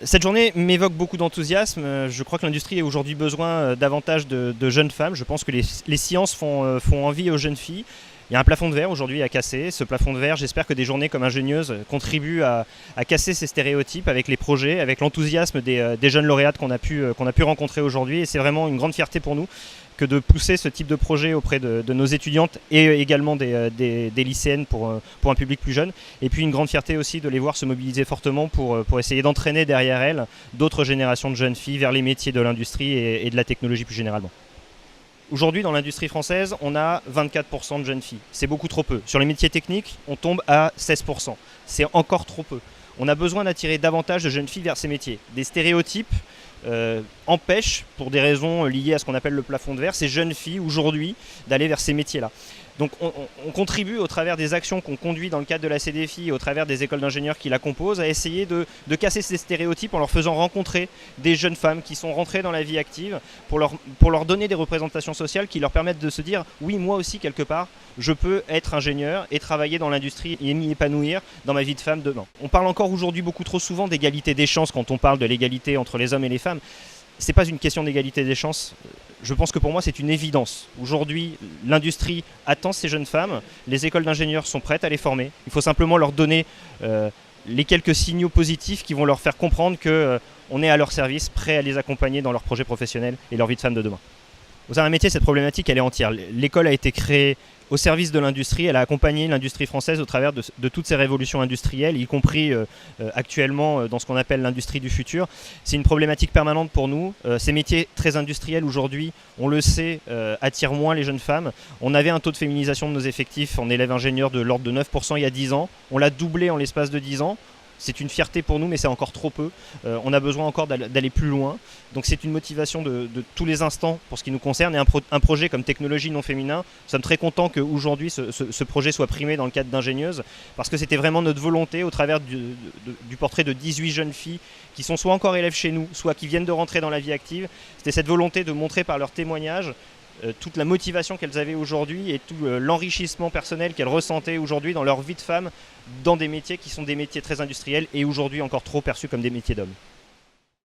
Cette journée m'évoque beaucoup d'enthousiasme. Je crois que l'industrie a aujourd'hui besoin davantage de jeunes femmes. Je pense que les sciences font envie aux jeunes filles. Il y a un plafond de verre aujourd'hui à casser. Ce plafond de verre, j'espère que des journées comme Ingénieuse contribuent à casser ces stéréotypes avec les projets, avec l'enthousiasme des jeunes lauréates qu'on a pu rencontrer aujourd'hui. Et c'est vraiment une grande fierté pour nous que de pousser ce type de projet auprès de nos étudiantes et également des lycéennes pour un public plus jeune. Et puis une grande fierté aussi de les voir se mobiliser fortement pour essayer d'entraîner derrière elles d'autres générations de jeunes filles vers les métiers de l'industrie et de la technologie plus généralement. Aujourd'hui, dans l'industrie française, on a 24% de jeunes filles. C'est beaucoup trop peu. Sur les métiers techniques, on tombe à 16%. C'est encore trop peu. On a besoin d'attirer davantage de jeunes filles vers ces métiers. Des stéréotypes empêchent, pour des raisons liées à ce qu'on appelle le plafond de verre, ces jeunes filles aujourd'hui d'aller vers ces métiers-là. Donc on contribue au travers des actions qu'on conduit dans le cadre de la CDFI et au travers des écoles d'ingénieurs qui la composent à essayer de casser ces stéréotypes en leur faisant rencontrer des jeunes femmes qui sont rentrées dans la vie active pour leur donner des représentations sociales qui leur permettent de se dire oui, moi aussi quelque part je peux être ingénieur et travailler dans l'industrie et m'y épanouir dans ma vie de femme demain. On parle encore aujourd'hui beaucoup trop souvent d'égalité des chances quand on parle de l'égalité entre les hommes et les femmes. C'est pas une question d'égalité des chances. Je pense que pour moi c'est une évidence. Aujourd'hui, l'industrie attend ces jeunes femmes, les écoles d'ingénieurs sont prêtes à les former. Il faut simplement leur donner les quelques signaux positifs qui vont leur faire comprendre qu'on est à leur service, prêt à les accompagner dans leurs projets professionnels et leur vie de femme de demain. Au sein d'un métier, cette problématique elle est entière. L'école a été créée au service de l'industrie, elle a accompagné l'industrie française au travers de toutes ces révolutions industrielles, y compris actuellement dans ce qu'on appelle l'industrie du futur. C'est une problématique permanente pour nous. Ces métiers très industriels aujourd'hui, on le sait, attirent moins les jeunes femmes. On avait un taux de féminisation de nos effectifs en élèves ingénieurs de l'ordre de 9% il y a 10 ans. On l'a doublé en l'espace de 10 ans. C'est une fierté pour nous, mais c'est encore trop peu. On a besoin encore d'aller plus loin. Donc c'est une motivation de tous les instants pour ce qui nous concerne. Et un projet comme Technologie non féminin, nous sommes très contents qu'aujourd'hui ce projet soit primé dans le cadre d'Ingénieuse, parce que c'était vraiment notre volonté au travers du portrait de 18 jeunes filles qui sont soit encore élèves chez nous, soit qui viennent de rentrer dans la vie active. C'était cette volonté de montrer par leur témoignage toute la motivation qu'elles avaient aujourd'hui et tout l'enrichissement personnel qu'elles ressentaient aujourd'hui dans leur vie de femme dans des métiers qui sont des métiers très industriels et aujourd'hui encore trop perçus comme des métiers d'hommes.